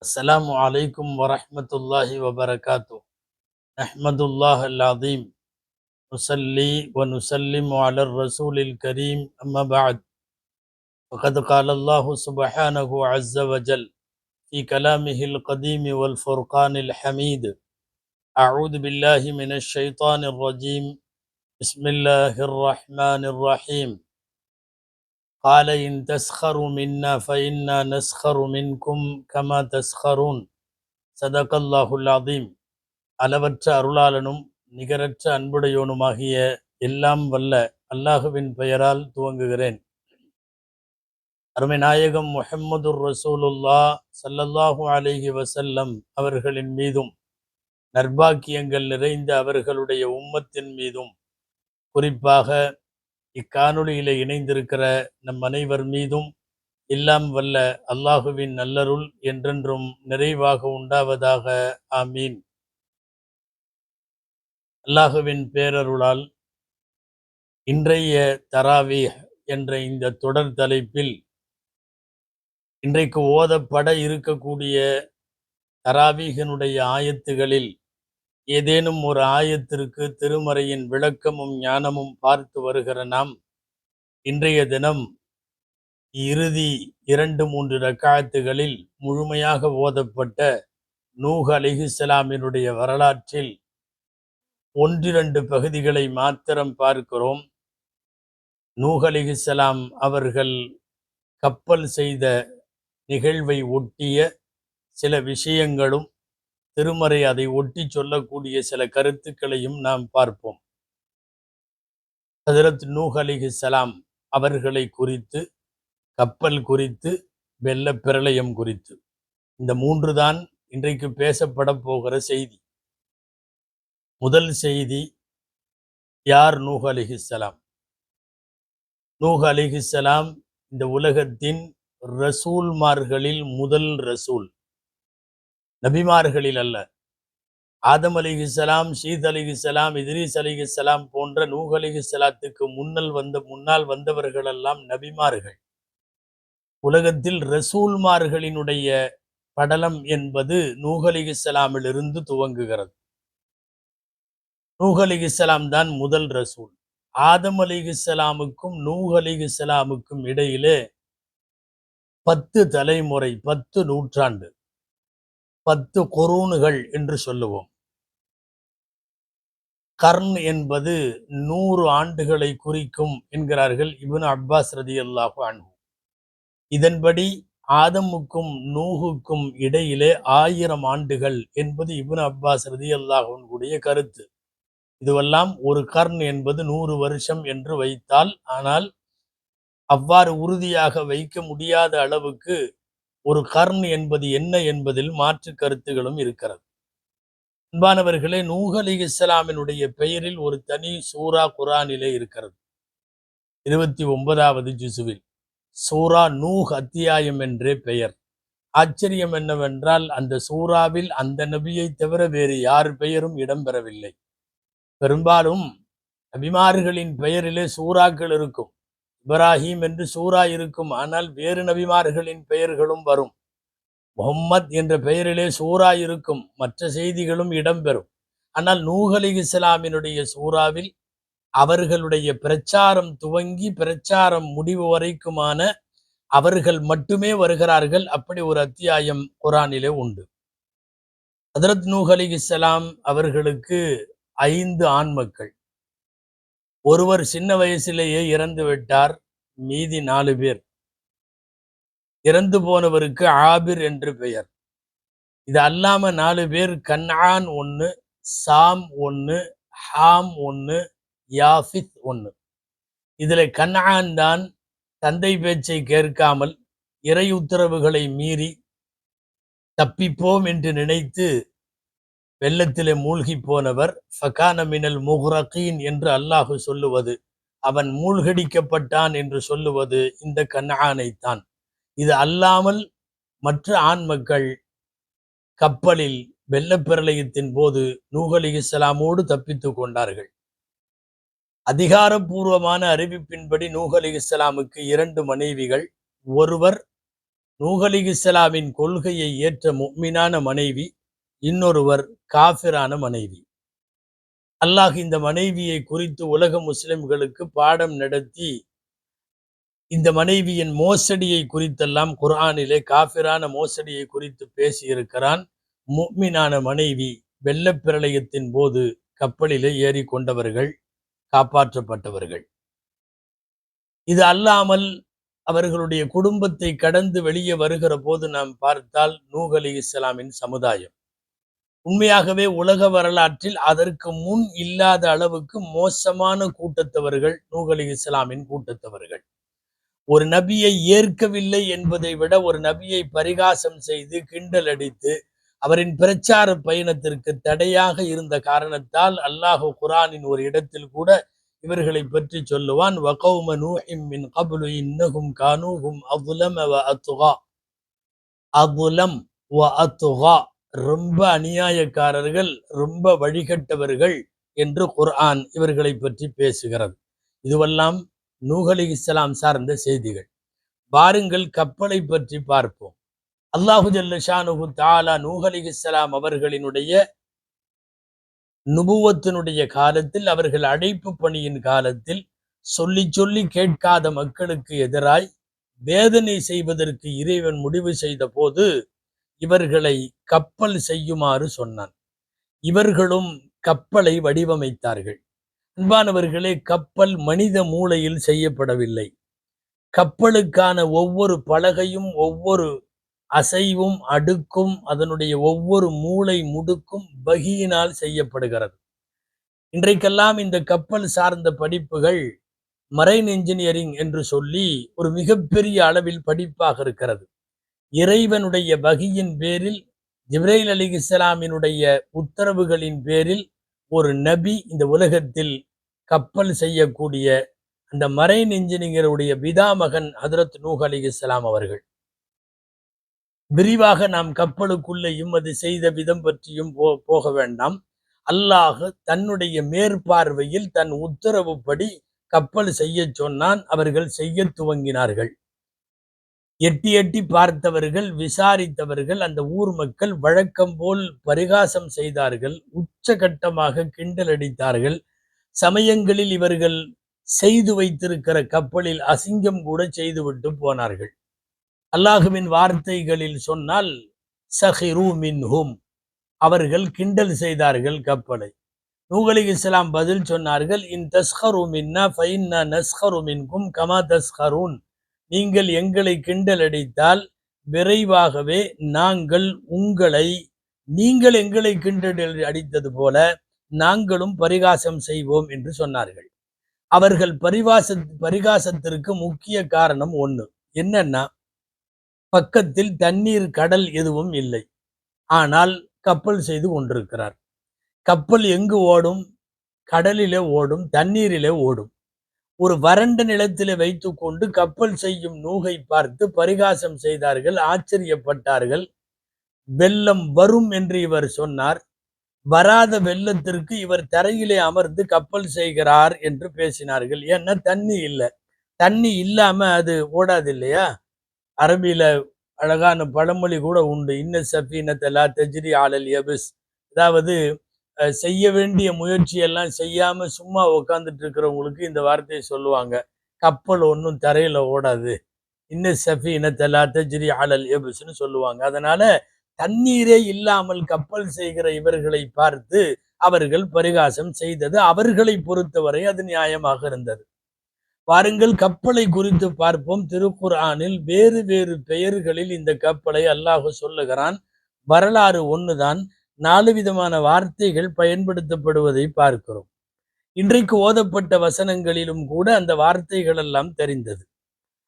السلام عليكم ورحمة الله وبركاته. نحمد الله العظيم نصلي ونسلم على الرسول الكريم أما بعد. وقد قال الله سبحانه عز وجل في كلامه القديم والفرقان الحميد: أعوذ بالله من الشيطان الرجيم. بسم الله الرحمن الرحيم. قال إن تسخروا منا فإنا نسخر منكم كما تسخرون. صدق الله العظيم. அளவற்ற அருளாளனும் நிகரற்ற அன்புடையோனுமாகிய எல்லாம் வல்ல அல்லாஹுவின் பெயரால் துவங்குகிறேன். அருமை நாயகம் முஹம்மதுர் ரசூலுல்லா ஸல்லல்லாஹு அலைஹி வஸல்லம் அவர்களின் மீதும் நற்பாக்கியங்கள் நிறைந்த அவர்களுடைய உம்மத்தின் மீதும் குறிப்பாக இக்காணொளியில இணைந்திருக்கிற நம் அனைவர் மீதும் எல்லாம் வல்ல அல்லாஹுவின் நல்லருள் என்றென்றும் நிறைவாக உண்டாவதாக. ஆமீன். அல்லாஹுவின் பேரருளால் இன்றைய தராவீஹ் என்ற இந்த தொடர் தலைப்பில் இன்றைக்கு ஓதப்பட இருக்கக்கூடிய தராவீஹினுடைய ஆயத்துகளில் ஏதேனும் ஒரு ஆயத்திற்கு திருமறையின் விளக்கமும் ஞானமும் பார்த்து வருகிற நாம் இன்றைய தினம் இறுதி 2-3 ரக்காத்துகளில் முழுமையாக ஓதப்பட்ட நூஹ் அலைஹிஸ்ஸலாமினுடைய வரலாற்றில் 1-2 பகுதிகளை மாத்திரம் பார்க்கிறோம். நூஹ் அலைஹிஸ்ஸலாம் அவர்கள் கப்பல் செய்த நிகழ்வை ஒட்டிய சில விஷயங்களும் திருமறை அதை ஒட்டி சொல்லக்கூடிய சில கருத்துக்களையும் நாம் பார்ப்போம். ஹஜ்ரத் நூஹ் அலைஹிஸ்ஸலாம் அவர்களை குறித்து, கப்பல் குறித்து, வெள்ள பிரளயம் குறித்து, இந்த 3 தான் இன்றைக்கு பேசப்பட போகிற செய்தி. முதல் செய்தி, யார் நூஹ் அலைஹிஸ்ஸலாம்? நூஹ் அலைஹிஸ்ஸலாம் இந்த உலகத்தின் ரசூல்மார்களில் முதல் ரசூல், நபிமார்களில் அல்ல. ஆதம் அலைஹிஸ்ஸலாம், ஷீத் அலைஹிஸ்ஸலாம், இத்ரீஸ் அலைஹிஸ்ஸலாம் போன்ற நூஹ் அலைஹிஸ்ஸலாத்துக்கு முன்னால் வந்தவர்களெல்லாம் நபிமார்கள். உலகத்தில் ரசூல்மார்களினுடைய படலம் என்பது நூஹ் அலைஹிஸ்ஸலாமிலிருந்து துவங்குகிறது. நூஹ் அலைஹிஸ்ஸலாம் தான் முதல் ரசூல். ஆதம் அலைஹிஸ்ஸலாமுக்கும் நூஹ் அலைஹிஸ்ஸலாமுக்கும் இடையிலே 10 தலைமுறை, 10 நூற்றாண்டு, 10 குரூன்கள் என்று சொல்லுவோம். கர்ன் என்பது 100 ஆண்டுகளை குறிக்கும் என்கிறார்கள் இப்னு அப்பாஸ் ரலியல்லாஹு அன்ஹு. இதன்படி ஆதமுக்கும் நூஹுக்கும் இடையிலே 1000 ஆண்டுகள் என்பது இப்னு அப்பாஸ் ரலியல்லாஹு அன்ஹுடைய கருத்து. இதுவெல்லாம் ஒரு கர்ன் என்பது 100 வருஷம் என்று வைத்தால், ஆனால் அவ்வாறு உறுதியாக வைக்க முடியாத அளவுக்கு ஒரு கர்ன் என்பது என்ன என்பதில் மாற்று கருத்துகளும் இருக்கிறது. அன்பானவர்களே, நூஹ் அலைஹிஸ்ஸலாமினுடைய பெயரில் ஒரு தனி சூரா குர்ஆனிலே இருக்கிறது. 29வது ஜுசுவில் சூரா நூஹ் அத்தியாயம் என்றே பெயர். ஆச்சரியம் என்னவென்றால், அந்த சூறாவில் அந்த நபியை தவிர வேறு யார் பெயரும் இடம்பெறவில்லை. பெரும்பாலும் நபிமார்களின் பெயரிலே சூறாக்கள் இருக்கும். இப்ராஹிம் என்று சூரா இருக்கும், ஆனால் வேறு நபிமார்களின் பெயர்களும் வரும். முஹம்மத் என்ற பெயரிலே சூரா இருக்கும், மற்ற செய்திகளும் இடம்பெறும். ஆனால் நூஹ் அலைஹிஸ்ஸலாமினுடைய சூறாவில் அவர்களுடைய பிரச்சாரம் துவங்கி பிரச்சாரம் முடிவு வரைக்குமான அவர்கள் மட்டுமே வருகிறார்கள். அப்படி ஒரு அத்தியாயம் குர்ஆனிலே உண்டு. ஹஜ்ரத் நூஹ் அலைஹிஸ்ஸலாம் அவர்களுக்கு 5 ஆண் மக்கள். ஒருவர் சின்ன வயசிலேயே இறந்து விட்டார். மீதி 4 பேர். இறந்து போனவருக்கு ஆபிர் என்று பெயர். இது அல்லாம 4 பேர், கன்ஆன் 1, சாம் 1, ஹாம் 1, யாஃபித் 1. இதில் கன்ஆன் தான் தந்தை பேச்சை கேட்காமல் இறை உத்தரவுகளை மீறி தப்பிப்போம் என்று நினைத்து வெள்ளத்திலே மூழ்கி போனவர். ஃபகான மினல் முக்ரகீன் என்று அல்லாஹு சொல்லுவது, அவன் மூழ்கடிக்கப்பட்டான் என்று சொல்லுவது இந்த கன்ஆனைத்தான். இது அல்லாமல் மற்ற ஆண் மக்கள் கப்பலில் வெள்ளப்பிரளயத்தின் போது நூஹ் அலைஹிஸ்ஸலாமோடு தப்பித்து கொண்டார்கள். அதிகாரப்பூர்வமான அறிவிப்பின்படி நூஹ் அலைஹிஸ்ஸலாமுக்கு 2 மனைவிகள். ஒருவர் நூஹ் அலைஹிஸ்ஸலாமின் கொள்கையை ஏற்ற முஃமினான மனைவி, இன்னொருவர் காஃபிரான மனைவி. அல்லாஹ் இந்த மனைவியை குறித்து உலக முஸ்லிம்களுக்கு பாடம் நடத்தி இந்த மனைவியின் மோசடியை குறித்தெல்லாம் குர்ஆனிலே காஃபிரான மோசடியை குறித்து பேசியிருக்கிறான். முஃமினான மனைவி வெள்ளப்பிரளயத்தின் போது கப்பலிலே ஏறிக்கொண்டவர்கள், காப்பாற்றப்பட்டவர்கள். இது அல்லாமல் அவர்களுடைய குடும்பத்தை கடந்து வெளியே வருகிற போது நாம் பார்த்தால் நூஹ் அலைஹிஸ்ஸலாமின் சமுதாயம் உண்மையாகவே உலக வரலாற்றில் அதற்கு முன் இல்லாத அளவுக்கு மோசமான கூட்டத்தவர்கள் நூஹ் அலைஹிஸ்ஸலாமின் கூட்டத்தவர்கள். ஒரு நபியை ஏற்கவில்லை என்பதை விட ஒரு நபியை பரிகாசம் செய்து கிண்டல் அடித்து அவரின் பிரச்சார பயணத்திற்கு தடையாக இருந்த காரணத்தால் அல்லாஹ் குர்ஆனின் ஒரு இடத்தில் கூட இவர்களை பற்றி சொல்லுவான். வகௌம நூஹிம் மின் கப்லு இன்னஹும் கானூஹும் அظلم وأطغى. அظلம் وأطغى, ரொம்ப அநியாயக்காரர்கள், ரொம்ப வழிகட்டவர்கள் என்று குர்ஆன் இவர்களை பற்றி பேசுகிறது. இதுவெல்லாம் நூஹ் அலைஹிஸ்ஸலாம் சார்ந்த செய்திகள். பாருங்கள், கப்பலை பற்றி பார்ப்போம். அல்லாஹு ஜல்ல ஷானுஹு தஆலா நூஹ் அலைஹிஸ்ஸலாம் அவர்களினுடைய நுபுவத்தினுடைய காலத்தில், அவர்கள் அழைப்பு பணியின் காலத்தில் சொல்லி சொல்லி கேட்காத மக்களுக்கு எதிராய் வேதனை செய்வதற்கு இறைவன் முடிவு செய்த போது இவர்களை கப்பல் செய்யுமாறு சொன்னான். இவர்களும் கப்பலை வடிவமைத்தார்கள். அன்பானவர்களே, கப்பல் மனித மூளையில் செய்யப்படவில்லை. கப்பலுக்கான ஒவ்வொரு பலகையும், ஒவ்வொரு அசைவும், அடுக்கும், அதனுடைய ஒவ்வொரு மூளை முடுக்கும் வகியினால் செய்யப்படுகிறது. இன்றைக்கெல்லாம் இந்த கப்பல் சார்ந்த படிப்புகள் மரைன் இன்ஜினியரிங் என்று சொல்லி ஒரு மிகப்பெரிய அளவில் படிப்பாக இருக்கிறது. இறைவனுடைய வகியின் பேரில், ஜிப்ரீல் அலைஹிஸ்ஸலாமினுடைய உத்தரவுகளின் பேரில் ஒரு நபி இந்த உலகத்தில் கப்பல் செய்யக்கூடிய அந்த மரைன் இன்ஜினியருடைய பிதாமகன் ஹதரத் நூஹ் அலைஹிஸ்ஸலாம் அவர்கள். விரிவாக நாம் கப்பலுக்குள்ளேயும் அது செய்த விதம் பற்றியும் போக வேண்டாம். அல்லாஹ் தன்னுடைய மேற்பார்வையில் தன் உத்தரவுப்படி கப்பல் செய்ய சொன்னான். அவர்கள் செய்ய துவங்கினார்கள். எட்டி எட்டி பார்த்தவர்கள், விசாரித்தவர்கள், அந்த ஊர் மக்கள் வழக்கம் போல் பரிகாசம் செய்தார்கள், உச்சகட்டமாக கிண்டல் அடித்தார்கள். சமயங்களில் இவர்கள் செய்து வைத்திருக்கிற கப்பலில் அசிங்கம் கூட செய்துவிட்டு போனார்கள். அல்லாஹுவின் வார்த்தைகளில் சொன்னால் சஹிரு மின்ஹும், அவர்கள் கிண்டல் செய்தார்கள் கப்பலை. நூஹ் அலைஹிஸ்ஸலாம் பதில் சொன்னார்கள், இன் தஸ்ஹரு மின்னா ஃபஇன்னா நஸ்ஹரு மின்கும் கமா தஸ்ஹரூன். நீங்கள் எங்களை கிண்டல் அடித்தால் விரைவாகவே நாங்கள் உங்களை, நீங்கள் எங்களை கிண்டல் அடித்தது போல நாங்களும் பரிகாசம் செய்வோம் என்று சொன்னார்கள். அவர்கள் பரிகாசத்திற்கு முக்கிய காரணம் ஒன்று என்னன்னா, பக்கத்தில் தண்ணீர், கடல் எதுவும் இல்லை. ஆனால் கப்பல் செய்து கொண்டிருக்கிறார். கப்பல் எங்கு ஓடும்? கடலிலே ஓடும், தண்ணீரிலே ஓடும். ஒரு வறண்ட நிலத்திலே வைத்துக் கொண்டு கப்பல் செய்யும் நூகை பார்த்து பரிகாசம் செய்தார்கள், ஆச்சரியப்பட்டார்கள். வெள்ளம் வரும் என்று இவர் சொன்னார். வராத வெள்ளத்திற்கு இவர் தரையிலே அமர்ந்து கப்பல் செய்கிறார் என்று பேசினார்கள். ஏன்னா தண்ணி இல்லை. தண்ணி இல்லாம அது ஓடாது இல்லையா? அரபியில அழகான பழமொழி கூட உண்டு. இன்ன சஃபீனத லா தஜ்ரி அலல் யபிஸ். அதாவது செய்ய வேண்டிய முயற்சியெல்லாம் செய்யாம சும்மா உட்காந்துட்டு இருக்கிறவங்களுக்கு இந்த வார்த்தையை சொல்லுவாங்க. கப்பல் ஒன்றும் தரையில ஓடாது. இன்ன சஃபீனத லா தஜ்ரி அலல் யபிஸ்ன்னு சொல்லுவாங்க. அதனால தண்ணீரே இல்லாமல் கப்பல் செய்கிற இவர்களை பார்த்து அவர்கள் பரிகாசம் செய்தது அவர்களை பொறுத்தவரை அது நியாயமாக இருந்தது. பாருங்கள், கப்பலை குறித்து பார்ப்போம். திருக்குர்ஆனில் வேறு வேறு பெயர்களில் இந்த கப்பலை அல்லாஹ் சொல்லுகிறான். வரலாறு ஒண்ணுதான், 4 விதமான வார்த்தைகள் பயன்படுத்தப்படுவதை பார்க்கிறோம். இன்றைக்கு ஓதப்பட்ட வசனங்களிலும் கூட அந்த வார்த்தைகள் எல்லாம் தெரிந்தது.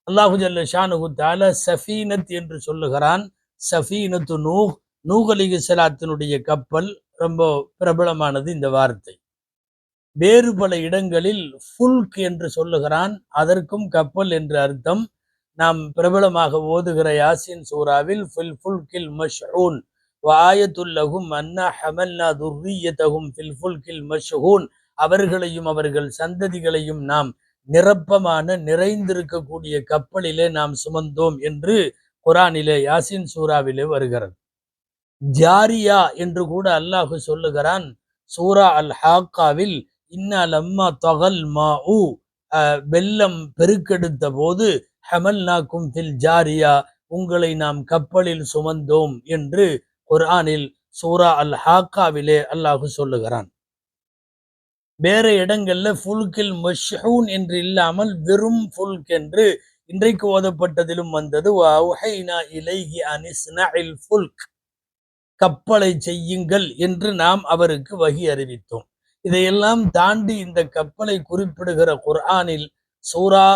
அல்லாஹு ஜல்ல ஷானுஹு தஆலா சஃபீனத் என்று சொல்லுகிறான். சஃபீனத்து நூஹ், நூஹ் அலைஹிஸ்ஸலாத்தினுடைய கப்பல் ரொம்ப பிரபலமானது இந்த வார்த்தை. வேறு பல இடங்களில் ஃபுல்க் என்று சொல்லுகிறான். அதற்கும் கப்பல் என்று அர்த்தம். நாம் பிரபலமாக ஓதுகிற யாசின் சூராவில் ஃபில் ஃபுல்கில் மஷ்ஹூன் வஆயத்துல் லஹும் அன்னா ஹமல்னா துர்ரியதஹும் ஃபில் ஃபுல்கில் மஷ்ஹூன், அவர்களையும் அவர்கள் சந்ததிகளையும் நாம் நிரப்பமான, நிறைந்திருக்கக்கூடிய கப்பலிலே நாம் சுமந்தோம் என்று குர்ஆனிலே யாசின் சூராவிலே வருகிறது. ஜாரியா என்று கூட அல்லாஹ் சொல்லுகிறான் சூரா அல் ஹாக்காவில், இன்னா லம்மா தகல் மாஉ, வெள்ளம் பெருக்கெடுத்த போது, ஹமல்நாக்கும் ஃபில் ஜாரியா, உங்களை நாம் கப்பலில் சுமந்தோம் என்று குர்ஆனில் சூரா அல் ஹாக்காவிலே அல்லாஹ் சொல்லுகிறான். வேற இடங்கள்ல ஃபுல்கில் மஷ்ஹூன் என்று இல்லாமல் வெறும் ஃபுல்க் என்று இன்றைக்கு ஓதப்பட்டதிலும் வந்தது. வஅவ்ஹைனா இலைஹி அனிஸ்னஇல் ஃபுல்க், கப்பலை செய்யுங்கள் என்று நாம் அவருக்கு வஹி அறிவித்தோம். இதையெல்லாம் தாண்டி இந்த கப்பலை குறிப்பிடுகிற குர்ஆனில் சூரா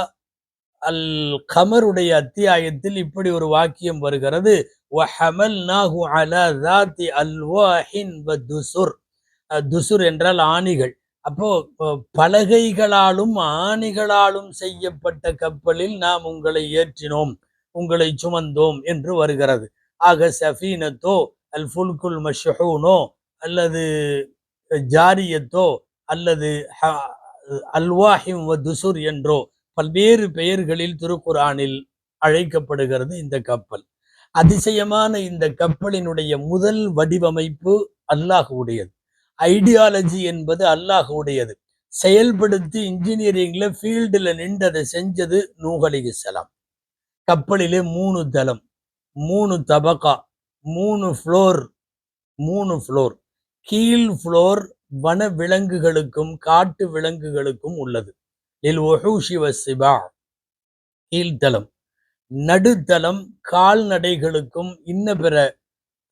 அல் கமருடைய அத்தியாயத்தில் இப்படி ஒரு வாக்கியம் வருகிறது, வஹமல்நாஹு அலா ذات அல்வாஹின் வதுசுர். துசுர் என்றால் ஆணிகள். அப்போ பலகைகளாலும் ஆணிகளாலும் செய்யப்பட்ட கப்பலில் நாம் உங்களை ஏற்றினோம், உங்களை சுமந்தோம் என்று வருகிறது. ஆக சஃபீனத்தோ அல் ஃபுல்குல் மஷ்ஹூனோ அல்லது ஜாரியத்தோ அல்லது அல்வாஹிம் வ துசுர் என்றோ பல்வேறு பெயர்களில் திருக்குர்ஆனில் அழைக்கப்படுகிறது இந்த கப்பல். அதிசயமான இந்த கப்பலினுடைய முதல் வடிவமைப்பு அல்லாஹ்வுடையது. ஐடியாலஜி என்பது அல்லாஹ்வுடையது. செயல்படுத்தி இன்ஜினியரிங்ல ஃபீல்டுல நின்று அதை செஞ்சது நூஹ் அலைஹிஸ்ஸலாம். கப்பலிலே 3 தளம், 3 தபகா, 3 ஃப்ளோர், 3 ஃப்ளோர். கீழ் ஃப்ளோர் வன விலங்குகளுக்கும் காட்டு விலங்குகளுக்கும் உள்ளது. லில் வஹூஷி வஸ்ஸிபா, கீழ்த்தளம். நடுத்தளம் கால்நடைகளுக்கும் இன்ன பிற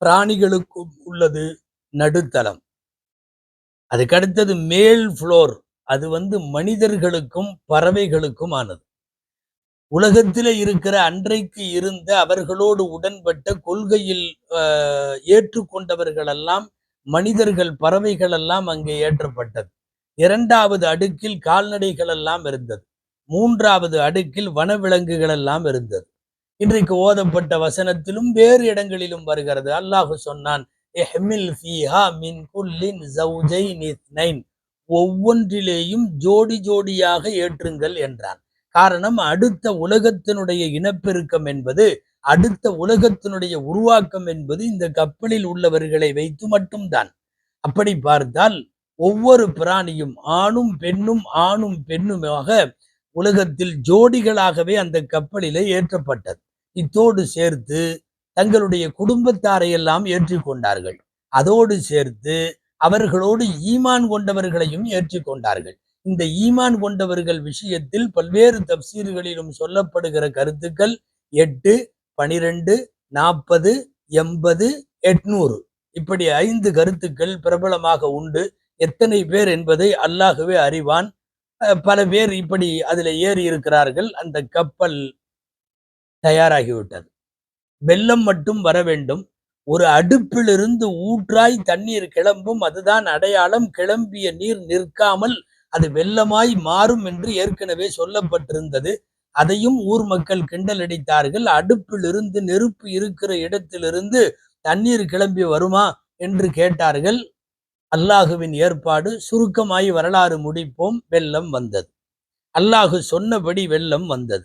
பிராணிகளுக்கும் உள்ளது நடுத்தளம். அதுக்கடுத்தது மேல் ஃப்ளோர், அது மனிதர்களுக்கும் பறவைகளுக்கும் ஆனது. உலகத்தில் இருக்கிற அன்றைக்கு இருந்த அவர்களோடு உடன்பட்ட கொள்கையில் ஏற்றுக்கொண்டவர்களெல்லாம் மனிதர்கள் பறவைகள் எல்லாம் அங்கே ஏற்றப்பட்டது. 2வது அடுக்கில் கால்நடைகள் எல்லாம் இருந்தது. 3வது அடுக்கில் வனவிலங்குகள் எல்லாம் இருந்தது. இன்றைக்கு ஓதப்பட்ட வசனத்திலும் வேறு இடங்களிலும் வருகிறது. அல்லாஹ் சொன்னான், இஹ்மில் ஃபீஹா மின் குல்லின் ஸௌஜைன் இத்னைன், ஒவ்வொன்றிலேயும் ஜோடி ஜோடியாக ஏற்றுங்கள் என்றான். காரணம், அடுத்த உலகத்தினுடைய இனப்பெருக்கம் என்பது, அடுத்த உலகத்தினுடைய உருவாக்கம் என்பது இந்த கப்பலில் உள்ளவர்களை வைத்து மட்டும்தான். அப்படி பார்த்தால் ஒவ்வொரு பிராணியும் ஆணும் பெண்ணும் ஆணும் பெண்ணுமாக உலகத்தில் ஜோடிகளாகவே அந்த கப்பலிலே ஏற்றப்பட்டது. இத்தோடு சேர்த்து தங்களுடைய குடும்பத்தாரை எல்லாம் ஏற்றிக்கொண்டார்கள். அதோடு சேர்த்து அவர்களோடு ஈமான் கொண்டவர்களையும் ஏற்றிக்கொண்டார்கள். இந்த ஈமான் கொண்டவர்கள் விஷயத்தில் பல்வேறு தப்சீர்களிலும் சொல்லப்படுகிற கருத்துக்கள் 8, 12, 40, 80, 800 இப்படி 5 கருத்துக்கள் பிரபலமாக உண்டு. எத்தனை பேர் என்பதை அல்லாஹ்வே அறிவான். பல பேர் இப்படி அதில் ஏறி இருக்கிறார்கள். அந்த கப்பல் தயாராகிவிட்டது. வெள்ளம் மட்டும் வர வேண்டும். ஒரு அடுப்பிலிருந்து ஊற்றாய் தண்ணீர் கிளம்பும், அதுதான் அடையாளம். கிளம்பிய நீர் நிற்காமல் அது வெள்ளமாய் மாறும் என்று ஏற்கனவே சொல்லப்பட்டிருந்தது. அதையும் ஊர் மக்கள் கிண்டல் அடித்தார்கள். அடுப்பிலிருந்து, நெருப்பு இருக்கிற இடத்திலிருந்து தண்ணீர் கிளம்பி வருமா என்று கேட்டார்கள். அல்லாஹுவின் ஏற்பாடு. சுருக்கமாய் வரலாறு முடிப்போம். வெள்ளம் வந்தது. அல்லாஹு சொன்னபடி வெள்ளம் வந்தது.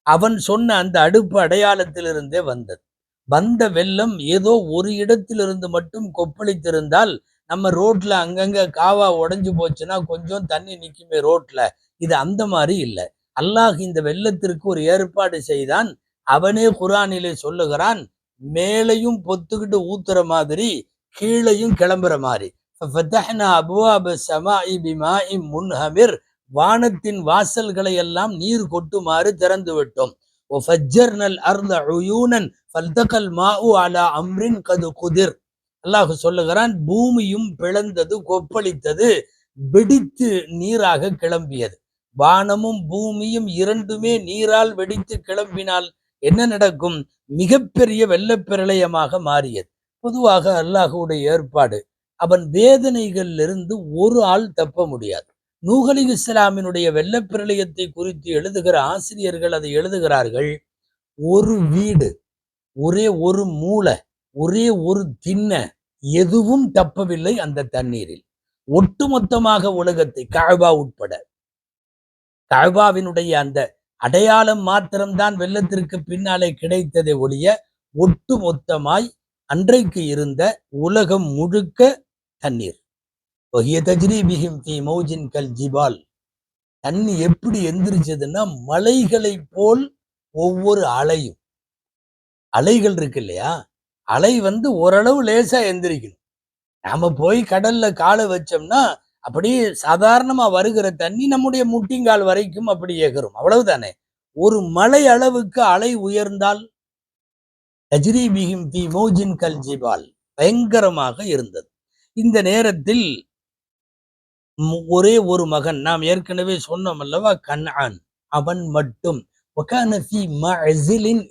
அவன் சொன்ன அந்த அடுப்பு அடையாளத்திலிருந்தே வந்தது. வந்த வெள்ளம் ஏதோ ஒரு இடத்திலிருந்து மட்டும் கொப்பளித்திருந்தால், நம்ம ரோட்ல அங்கங்க காவா உடைஞ்சு போச்சுன்னா கொஞ்சம் தண்ணி நிக்குமே ரோட்ல, இது அந்த மாதிரி இல்லை. அல்லாஹ் இந்த வெள்ளத்திற்கு ஒரு ஏற்பாடு செய்தான். அவனே குர்ஆனிலே சொல்லுகிறான், மேலையும் பொத்துக்கிட்டு ஊத்துற மாதிரி கீழையும் கிளம்புற மாதிரி. வானத்தின் வாசல்களை எல்லாம் நீர் கொட்டுமாறு திறந்து விட்டோம். அல்லாஹ் சொல்லுகிறான், பூமியும் பிளந்தது, கொப்பளித்தது, வெடித்து நீராக கிளம்பியது. வானமும் பூமியும் இரண்டுமே நீரால் வெடித்து கிளம்பினால் என்ன நடக்கும்? மிகப்பெரிய வெள்ளப்பிரளயமாக மாறியது. பொதுவாக அல்லாஹுடைய ஏற்பாடு, அவன் வேதனைகளிலிருந்து ஒரு ஆள் தப்ப முடியாது. நூஹ் அலைஹிஸ்ஸலாமினுடைய வெள்ளப்பிரளயத்தை குறித்து எழுதுகிற ஆசிரியர்கள் அதை எழுதுகிறார்கள், ஒரு வீடு, ஒரே ஒரு மூளை, ஒரே ஒரு திண்ண, எதுவும் தப்பவில்லை அந்த தண்ணீரில். ஒட்டுமொத்தமாக உலகத்தை, கஅபா உட்பட, கஅபாவினுடைய அந்த அடையாளம் மாத்திரம்தான் வெள்ளத்திற்கு பின்னாலே கிடைத்ததை ஒழிய ஒட்டு மொத்தமாய் அன்றைக்கு இருந்த உலகம் முழுக்க தண்ணீர். ஜிபால், தண்ணி எப்படி எந்திரிச்சதுன்னா மலைகளை போல் ஒவ்வொரு அலையும். அலைகள் இருக்கு இல்லையா, அலை ஓரளவு லேசா எந்திரிக்கணும். நாம போய் கடல்ல காலை வச்சோம்னா அப்படியே சாதாரணமா வருகிற தண்ணி நம்முடைய முட்டிங்கால் வரைக்கும் அப்படி ஏகரும், அவ்வளவுதானே. ஒரு மலை அளவுக்கு அலை உயர்ந்தால் ஜிபால் பயங்கரமாக இருந்தது. இந்த நேரத்தில் ஒரே ஒரு மகன், நாம் ஏற்கனவே சொன்னோம் அல்லவா, கன்ஆன், அவன் மட்டும்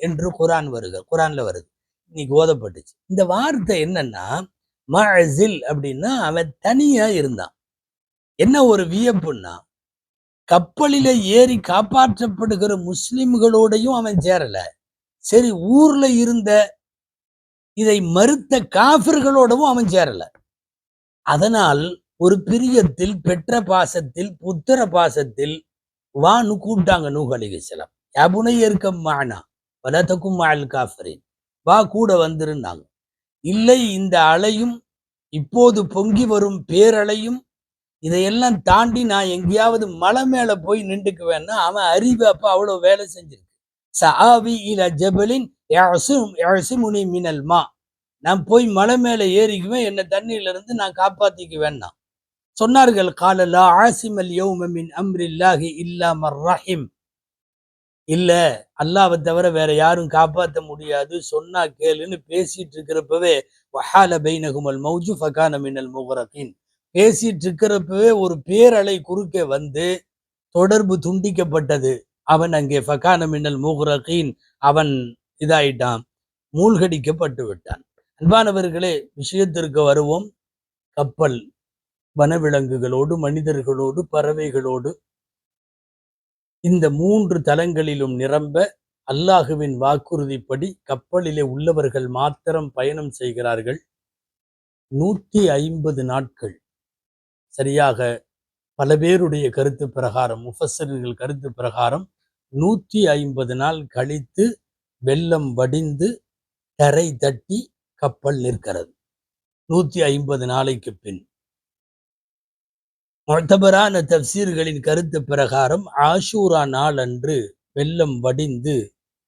என்று குரான்ல வருது, இன்னைக்கு ஓதப்பட்டுச்சு. இந்த வார்த்தை என்னன்னா, மஅஸில் அப்படின்னா அவன் தனியா இருந்தான். என்ன ஒரு வியப்புன்னா, கப்பலில ஏறி காப்பாற்றப்படுகிற முஸ்லிம்களோடையும் அவன் சேரல, சரி ஊர்ல இருந்த இதை மறுத்த காஃபிர்களோடவும் அவன் சேரல. அதனால் ஒரு பிரியத்தில், பெற்ற பாசத்தில், புத்திர பாசத்தில் வான்னு கூப்பிட்டாங்க நூஹ் அலைஹிஸ்ஸலாம். யாபுனை இருக்கம் மானா வலதக்கும் மால் காஃபிரின், வா கூட வந்துருந்தாங்க. இல்லை, இந்த அலையும் இப்போது பொங்கி வரும் பேரலையும் இதையெல்லாம் தாண்டி நான் எங்கேயாவது மலை மேல போய் நின்றுக்குவேன்னா அவன் அறிவு அப்ப அவ்வளவு வேலை செஞ்சிருக்கு. சஆவி இல ஜபலின் யஅஸிமுனி மினல் மா, நான் போய் மலை மேல ஏறிக்குவேன், என்ன தண்ணியில இருந்து நான் காப்பாத்திக்குவேன்னா சொன்னார்கள். கால லா ஆசிமல் யௌம மின் அம்ரில்லாஹி இல்லா மர் ரஹிம், இல்ல அல்லாஹ்வை தவிர வேற யாரும் காப்பாற்ற முடியாது, சொன்னா கேளுன்னு பேசிட்டு இருக்கிறப்பவே வஹால பைனகுமல் மௌஜு ஃபகான மினல் முகரகின், பேசிட்டு இருக்கிறப்பவே ஒரு பேரலை குறுக்கே தொடர்பு துண்டிக்கப்பட்டது. அவன் அங்கே ஃபகான மினல் முகரகின், அவன் இதாயிட்டான், மூழ்கடிக்கப்பட்டு விட்டான். அன்பானவர்களே, விஷயத்திற்கு வருவோம். கப்பல் வனவிலங்குகளோடு, மனிதர்களோடு, பறவைகளோடு இந்த 3 தலங்களிலும் நிரம்ப அல்லாஹுவின் வாக்குறுதிப்படி கப்பலிலே உள்ளவர்கள் மாத்திரம் பயணம் செய்கிறார்கள். 150 நாட்கள், சரியாக பல பேருடைய கருத்து பிரகாரம், முஃபஸ்ஸிர்கள் கருத்து பிரகாரம் 150 நாள் கழித்து வெள்ளம் வடிந்து கரை தட்டி கப்பல் நிற்கிறது. 150 நாளைக்கு பின் முஅ்தபரான தஃப்சீர்களின் கருத்து பிரகாரம் ஆஷூரா நாள் அன்று வெள்ளம் வடிந்து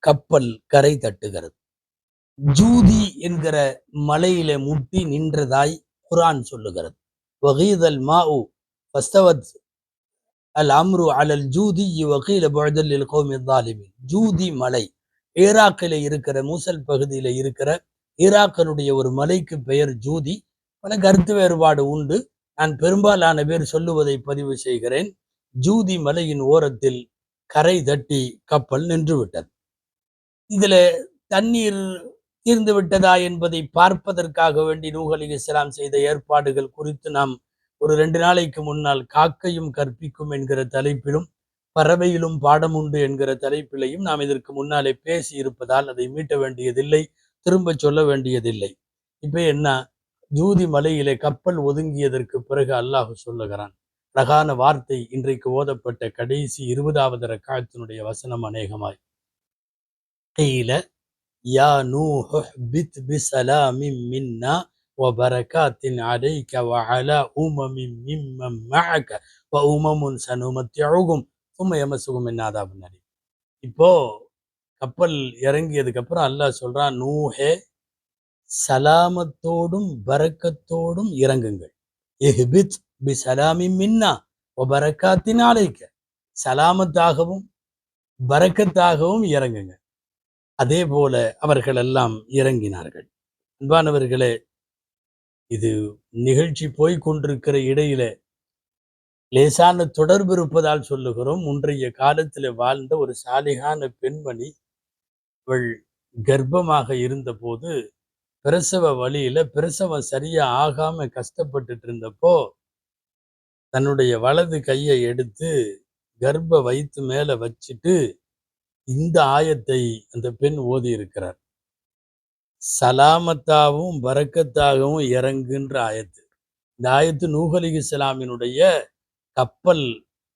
கப்பல் கரை தட்டுகிறது. ஜூதி என்கிற மலையில முட்டி நின்றதாய் குர்ஆன் சொல்லுகிறது. வகீதல் மாஉ ஃபஸ்தவத் அல் அம்ரு அலல் ஜூதி வகீல புஅதல் லில் கௌமி ஸாலிமீன். ஜூதி மலை ஈராக்கில் இருக்கிற, மூசல் பகுதியில் இருக்கிற ஈராக்கினுடைய ஒரு மலைக்கு பெயர் ஜூதி. பல கருத்து வேறுபாடு உண்டு, நான் பெரும்பாலான பேர் சொல்லுவதை பதிவு செய்கிறேன். ஜூதி மலையின் ஓரத்தில் கரை தட்டி கப்பல் நின்று விட்டது. இதுல தண்ணீர் தீர்ந்து விட்டதா என்பதை பார்ப்பதற்காக வேண்டி நூஹ் அலைஹிஸ்ஸலாம் செய்த ஏற்பாடுகள் குறித்து நாம் ஒரு 2 நாளைக்கு முன்னால் காக்கையும் கற்பிக்கும் என்கிற தலைப்பிலும் பறவையிலும் பாடம் உண்டு என்கிற தலைப்பிலையும் நாம் இதற்கு முன்னாலே பேசி இருப்பதால் அதை மீட்ட வேண்டியதில்லை, திரும்ப சொல்ல வேண்டியதில்லை. இப்ப என்ன, ஜூதி மலையிலே கப்பல் ஒதுங்கியதற்கு பிறகு அல்லாஹ் சொல்லுகிறான். அழகான வார்த்தை, இன்றைக்கு ஓதப்பட்ட கடைசி 20வது ரக்காத்தினுடைய வசனம் அநேகமாய், கீல யா நூஹ் பித் பிஸலாமின் மின்னா வபரகாத்தின் அலைக வஅலா உமமின் மிம்மன் மஅக வஉமமுன் சனுமத்திஉகும் சும்ம யமஸ்ஸுகும் மின் அதாபின் அலீம். இப்போ கப்பல் இறங்கியதுக்கு அப்புறம் அல்லாஹ் சொல்றான், நூஹே சலாமத்தோடும் பரக்கத்தோடும் இறங்குங்கள். இஹ்பித் பிஸலாமின் மின்னா வபரகாத்தின் அலைக, சலாமத்தாகவும் பரக்கத்தாகவும் இறங்குங்க. அதே போல அவர்கள் எல்லாம் இறங்கினார்கள். அன்பானவர்களே, இது நிகழ்ச்சி போய்கொண்டிருக்கிற இடையில லேசான தொடர்பு இருப்பதால் சொல்லுகிறோம். முன்றைய காலத்தில் வாழ்ந்த ஒரு சாலிகான பெண்மணி, அவள் கர்ப்பமாக இருந்தபோது பிரசவ வழியில பிரசவம் சரியா ஆகாம கஷ்டப்பட்டுட்டு இருந்தப்போ தன்னுடைய வலது கையை எடுத்து கர்ப்ப வயிற்று மேல வச்சுட்டு இந்த ஆயத்தை அந்த பெண் ஓதி இருக்கிறார். சலாமத்தாகவும் பரக்கத்தாகவும் இறங்குன்ற ஆயத்து. இந்த ஆயத்து நூஹ் அலைஹிஸ்ஸலாமினுடைய கப்பல்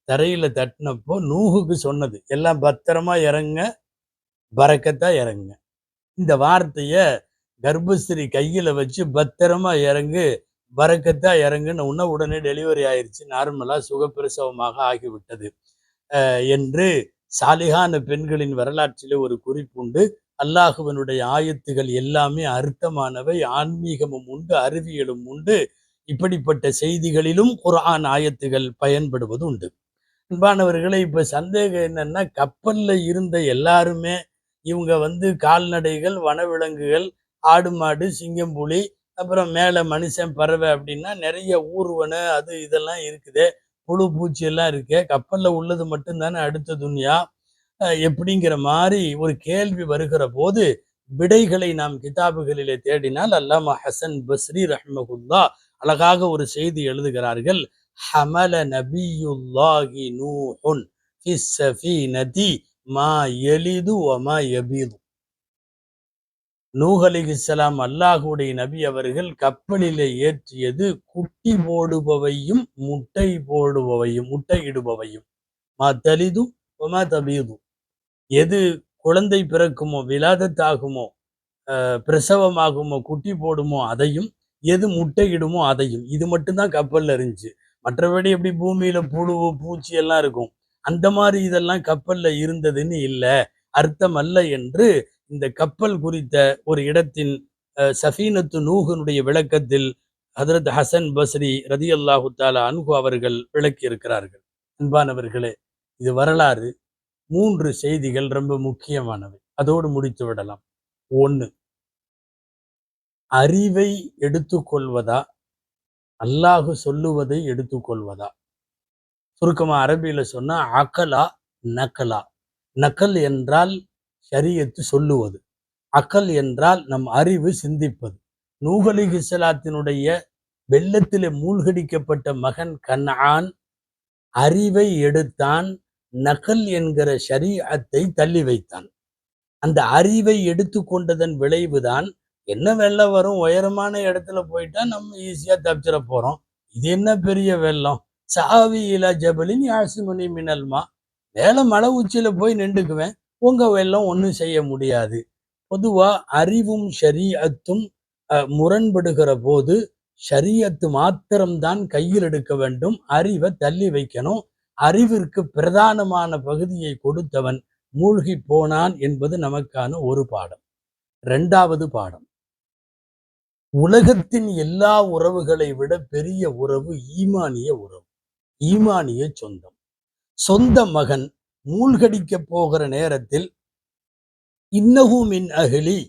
தரையில தட்டினப்போ நூஹுக்கு சொன்னது, எல்லாம் பத்திரமா இறங்க, பறக்கத்தா இறங்குங்க. இந்த வார்த்தைய கர்ப்பஸ்திரி கையில வச்சு பத்திரமா இறங்கு, பறக்கத்தா இறங்குன்னு உடனே டெலிவரி ஆயிருச்சு. நார்மலா சுகப்பிரசவமாக ஆகிவிட்டது என்று சாலிகான பெண்களின் வரலாற்றிலே ஒரு குறிப்புண்டு. அல்லாஹுவினுடைய ஆயத்துகள் எல்லாமே அர்த்தமானவை, ஆன்மீகமும் உண்டு, அறிவியலும் உண்டு. இப்படிப்பட்ட செய்திகளிலும் குர்ஆன் ஆயத்துகள் பயன்படுவது உண்டு. அன்பானவர்களே, இப்ப சந்தேகம் என்னன்னா, கப்பல்ல இருந்த எல்லாருமே இவங்க கால்நடைகள், வனவிலங்குகள், ஆடு, மாடு, சிங்கம், புலி, அப்புறம் மேல மனுஷன், பறவை அப்படின்னா நிறைய ஊர்வன அது இதெல்லாம் இருக்குதே. புழு, பூச்சி எல்லாம் இருக்கே. கப்பல்ல உள்ளது மட்டும் தானே அடுத்த துன்யா. எப்படிங்கிற மாதிரி ஒரு கேள்வி வருகிற போது விடைகளை நாம் கிதாபுகளிலே தேடினால் அல்லாமா ஹசன் பஸ்ரி ரஹ்மகுல்லா அழகாக ஒரு செய்தி எழுதுகிறார்கள். ஹமல நபியுல்லாஹி நூஹுன் ஃபிஸ் ஸஃபீனதி மா யலிது வ மா யபீது. நூஹ் அலைஹிஸ்ஸலாம் அல்லாஹ்வுடைய நபி அவர்கள் கப்பலிலே ஏற்றியது குட்டி போடுபவையும் முட்டை போடுபவையும் முட்டையிடுபவையும். மா தலிது வ மா தபீது. எது குழந்தை பிறக்குமோ, விலாதத்தாகுமோ, பிரசவமாகுமோ, குட்டி போடுமோ அதையும், எது முட்டையிடுமோ அதையும். இது மட்டும்தான் கப்பல்ல இருந்துச்சு. மற்றபடி எப்படி பூமியில புழு, பூச்சி எல்லாம் இருக்கும், அந்த மாதிரி இதெல்லாம் கப்பல்ல இருந்ததுன்னு இல்ல, அர்த்தம் அல்ல என்று இந்த கப்பல் குறித்த ஒரு இடத்தின் சஃபீனத்து நூஹனுடைய விளக்கத்தில் ஹதரத் ஹசன் பஸ்ரி ரதியல்லாஹு தஆலா அன்ஹு அவர்கள் விளக்கி இருக்கிறார்கள். அன்பானவர்களே, இது வரலாறு. 3 செய்திகள் ரொம்ப முக்கியமானவை. அதோடு முடித்து விடலாம். 1, அறிவை எடுத்துக்கொள்வதா, அல்லாஹு சொல்லுவதை எடுத்துக்கொள்வதா? சுருக்கமா அரபியில சொன்னா அகலா, நகலா. நகல் என்றால் ஷரியத்து சொல்லுவது, அகல் என்றால் நம் அறிவு சிந்திப்பது. நூஹ் அலைஹிஸ்ஸலாத்தினுடைய வெள்ளத்திலே மூழ்கடிக்கப்பட்ட மகன் கன்ஆன் அறிவை எடுத்தான், நகல் என்கிற ஷரீஅத்தை தள்ளி வைத்தான். அந்த அறிவை எடுத்துக்கொண்டதன் விளைவுதான், என்ன வெள்ளம் வரும், உயரமான இடத்துல போயிட்டா நம்ம ஈஸியா தப்பிச்சிட போறோம், இது என்ன பெரிய வெள்ளம், சாவி இலா ஜபலின் யாசிமுனி மினல்மா, மேல மலை உச்சியில போய் நின்றுக்குவேன், உங்க வெள்ளம் ஒன்றும் செய்ய முடியாது. பொதுவா அறிவும் ஷரீஅத்தும் முரண்படுகிற போது ஷரீஅத்து மாத்திரம்தான் கையில் எடுக்க வேண்டும், அறிவை தள்ளி வைக்கணும். அறிவிற்கு பிரதானமான பகுதியை கொடுத்தவன் மூழ்கி போனான் என்பது நமக்கான ஒரு பாடம். 2வது பாடம், உலகத்தின் எல்லா உறவுகளை விட பெரிய உறவு ஈமானிய உறவு, ஈமானிய சொந்தம். சொந்த மகன் மூழ்கடிக்க போகிற நேரத்தில் இன்னஹு மின் அஹ்லி,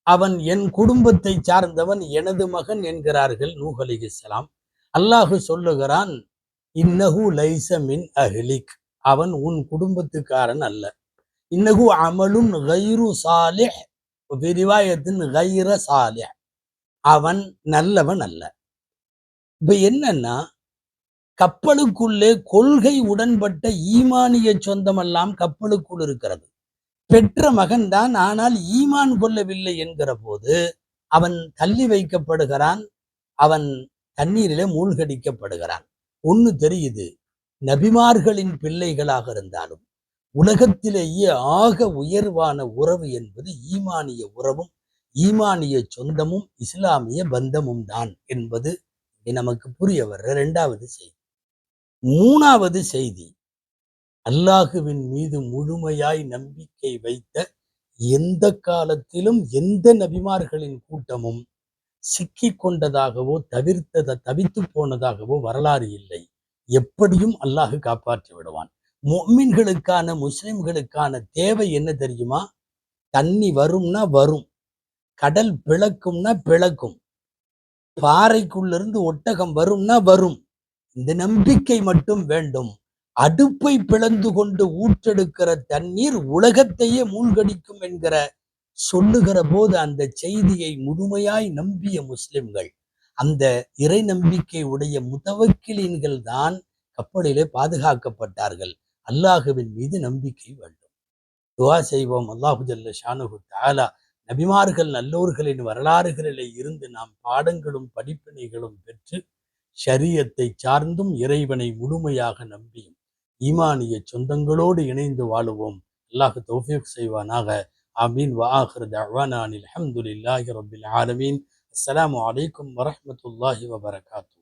அவன் என் குடும்பத்தை சார்ந்தவன், எனது மகன் என்கிறார்கள் நூஹ் அலைஹிஸ்ஸலாம். அல்லாஹு சொல்லுகிறான், இன்னஹு லைஸ மின் அஹ்லிக், அவன் உன் குடும்பத்துக்காரன் அல்ல. இன்னஹு அமலுன் கைரு சாலிஹ், ரிவாயத்தின் கைர சாலிஹ், அவன் நல்லவன் அல்ல. இப்ப என்னன்னா, கப்பலுக்குள்ளே கொள்கை உடன்பட்ட ஈமானிய சொந்தமெல்லாம் கப்பலுக்குள் இருக்கிறது. பெற்ற மகன்தான், ஆனால் ஈமான் கொள்ளவில்லை என்கிற போது அவன் தள்ளி வைக்கப்படுகிறான், அவன் தண்ணீரிலே மூழ்கடிக்கப்படுகிறான். ஒண்ணு தெரியுது, நபிமார்களின் பிள்ளைகளாக இருந்தாலும் உலகத்திலேயே ஆக உயர்வான உறவு என்பது ஈமானிய உறவும், ஈமானிய சொந்தமும், இஸ்லாமிய பந்தமும் தான் என்பது நமக்கு புரிய வர்ற 2வது செய்தி. 3வது செய்தி, அல்லாஹுவின் மீது முழுமையாய் நம்பிக்கை வைத்த எந்த காலத்திலும் எந்த நபிமார்களின் கூட்டமும் சிக்கிக் கொண்டதாகவோ தவித்து போனதாகவோ வரலாறு இல்லை. எப்படியும் அல்லாஹு காப்பாற்றி விடுவான். முஃமின்களுக்கான, முஸ்லிம்களுக்கான தேவை என்ன தெரியுமா? தண்ணி வரும்னா வரும், கடல் பிளக்கும்னா பிளக்கும், பாறைக்குள்ளிருந்து ஒட்டகம் வரும்னா வரும், இந்த நம்பிக்கை மட்டும் வேண்டும். அடுப்பை பிளந்து கொண்டு ஊற்றெடுக்கிற தண்ணீர் உலகத்தையே மூழ்கடிக்கும் என்கிற சொல்லுகிற போது அந்த செய்தியை முழுமையாய் நம்பிய முஸ்லிம்கள், அந்த இறை நம்பிக்கை உடைய முத்தவக்கிலீன்கள் தான் கப்பலிலே பாதுகாக்கப்பட்டார்கள். அல்லாஹுவின் மீது நம்பிக்கை வேண்டும். துஆ செய்வோம். அல்லாஹு ஜல்ல ஷானுஹு தஆலா நபிமார்கள் நல்லோர்களின் வரலாறுகளிலே இருந்து நாம் பாடங்களும் படிப்பினைகளும் பெற்று ஷரியத்தை சார்ந்தும் இறைவனை முழுமையாக நம்பியும் ஈமானிய சொந்தங்களோடு இணைந்து வாழுவோம். அல்லாஹ் தௌஃபீக் செய்வானாக. ஆமீன். வஆகிரு தஅவானா அனில் ஹம்துலில்லாஹி ரப்பில் ஆலமீன். அஸ்ஸலாமு அலைக்கும் வரஹ்மத்துல்லாஹி வபரகாத்துஹு.